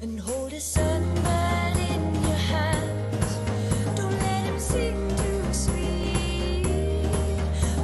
And hold a sunburn in your hands. Don't let him sing too sweet.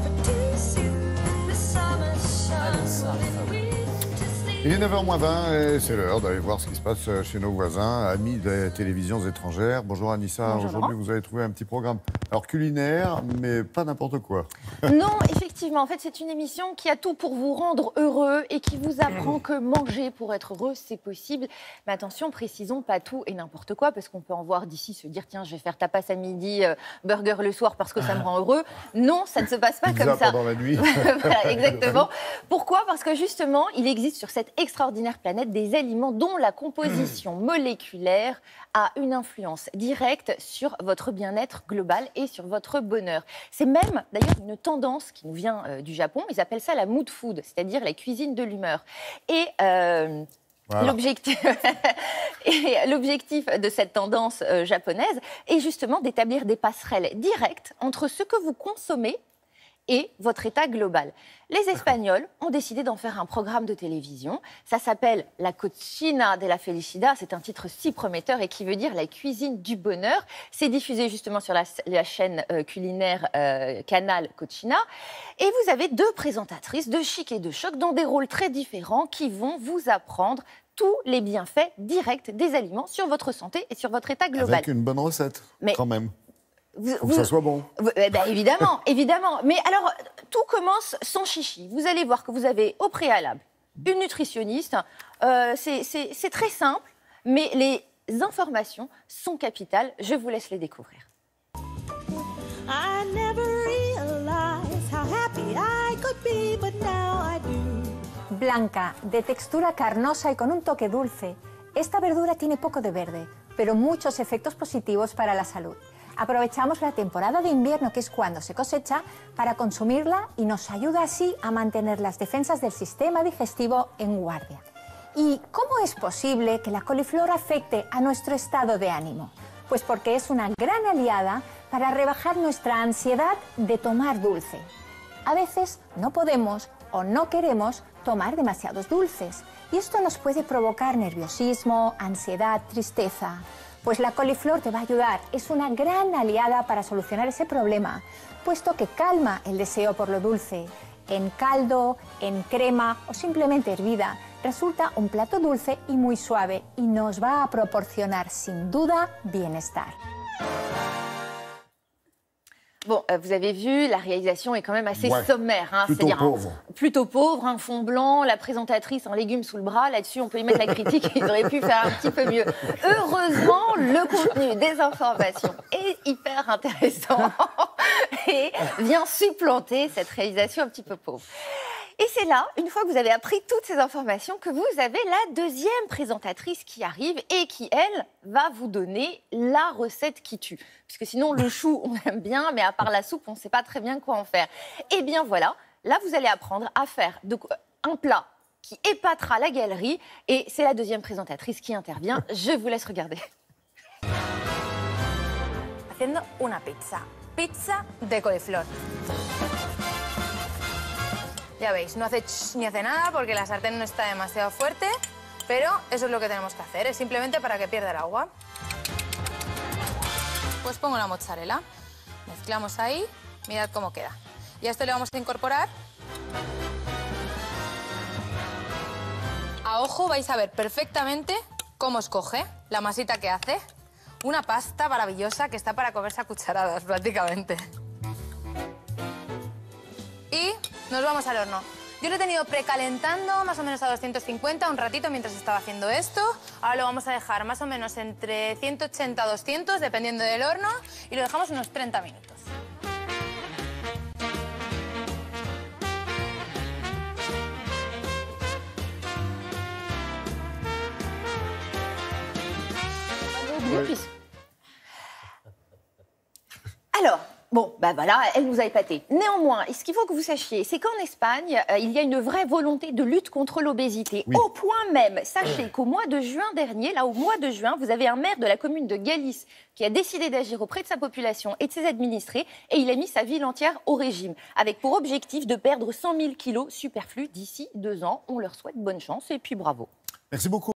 But too soon the summer sun will winter sleep. Il est 9h moins 20 et c'est l'heure d'aller voir ce qui se passe chez nos voisins, amis des télévisions étrangères. Bonjour Anissa, Bonjour. Aujourd'hui vous avez trouvé un petit programme. Alors culinaire, mais pas n'importe quoi. Non, effectivement, en fait c'est une émission qui a tout pour vous rendre heureux et qui vous apprend que manger pour être heureux c'est possible. Mais attention, précisons pas tout et n'importe quoi, parce qu'on peut en voir d'ici se dire tiens je vais faire tapas à midi, burger le soir parce que ça me rend heureux. Non, ça ne se passe pas Pizza comme ça. pendant la nuit. Voilà, exactement. Pourquoi ? Parce que justement, il existe sur cette extraordinaire planète des aliments dont la composition moléculaire a une influence directe sur votre bien-être global et sur votre bonheur. C'est même d'ailleurs une tendance qui nous vient du Japon. Ils appellent ça la mood food, c'est-à-dire la cuisine de l'humeur. Et Voilà. l'objectif de cette tendance japonaise est justement d'établir des passerelles directes entre ce que vous consommez et votre état global. Les Espagnols ont décidé d'en faire un programme de télévision. Ça s'appelle La Cocina de la Felicidad. C'est un titre si prometteur et qui veut dire la cuisine du bonheur. C'est diffusé justement sur la chaîne culinaire Canal Cocina. Et vous avez deux présentatrices de chic et de choc dans des rôles très différents qui vont vous apprendre tous les bienfaits directs des aliments sur votre santé et sur votre état global. Avec une bonne recette, Mais quand même. Faut que ça soit bon. Évidemment, évidemment. Mais alors, tout commence sans chichi. Vous allez voir que vous avez au préalable une nutritionniste. C'est très simple, mais les informations sont capitales. Je vous laisse les découvrir. I never realized how happy I could be, but now I do. Blanca, de textura carnosa y con un toque dulce, esta verdura tiene poco de verde, pero muchos efectos positivos para la salud. Aprovechamos la temporada de invierno, que es cuando se cosecha, para consumirla y nos ayuda así a mantener las defensas del sistema digestivo en guardia. ¿Y cómo es posible que la coliflor afecte a nuestro estado de ánimo? Pues porque es una gran aliada para rebajar nuestra ansiedad de tomar dulce. A veces no podemos o no queremos tomar demasiados dulces y esto nos puede provocar nerviosismo, ansiedad, tristeza. Pues la coliflor te va a ayudar, es una gran aliada para solucionar ese problema, puesto que calma el deseo por lo dulce. En caldo, en crema o simplemente hervida, resulta un plato dulce y muy suave y nos va a proporcionar sin duda bienestar. Bon, vous avez vu, la réalisation est quand même assez sommaire. Hein, plutôt pauvre. Plutôt pauvre, un fond blanc, la présentatrice, un légume sous le bras. Là-dessus, on peut y mettre la critique, ils auraient pu faire un petit peu mieux. Heureusement, le contenu des informations est hyper intéressant et vient supplanter cette réalisation un petit peu pauvre. Et c'est là, une fois que vous avez appris toutes ces informations, que vous avez la deuxième présentatrice qui arrive et qui, elle, va vous donner la recette qui tue. Puisque sinon, le chou, on aime bien, mais à part la soupe, on ne sait pas très bien quoi en faire. Eh bien voilà, là, vous allez apprendre à faire un plat qui épatera la galerie. Et c'est la deuxième présentatrice qui intervient. Je vous laisse regarder. Haciendo una pizza. Pizza de coliflor. Ya veis, no hace ni hace nada porque la sartén no está demasiado fuerte, pero eso es lo que tenemos que hacer, es simplemente para que pierda el agua. Pues pongo la mozzarella, mezclamos ahí, mirad cómo queda. Y a esto le vamos a incorporar. A ojo vais a ver perfectamente cómo escoge la masita que hace. Una pasta maravillosa que está para comerse a cucharadas prácticamente. Y nos vamos al horno. Yo lo he tenido precalentando más o menos a 250 un ratito mientras estaba haciendo esto. Ahora lo vamos a dejar más o menos entre 180 a 200 dependiendo del horno y lo dejamos unos 30 minutos. Alors, bon, ben voilà, elle nous a épatés. Néanmoins, ce qu'il faut que vous sachiez, c'est qu'en Espagne, il y a une vraie volonté de lutte contre l'obésité. Oui. Au point même, sachez qu'au mois de juin dernier, là, au mois de juin, vous avez un maire de la commune de Galice qui a décidé d'agir auprès de sa population et de ses administrés, et il a mis sa ville entière au régime, avec pour objectif de perdre 100 000 kilos superflus d'ici 2 ans. On leur souhaite bonne chance et puis bravo. Merci beaucoup.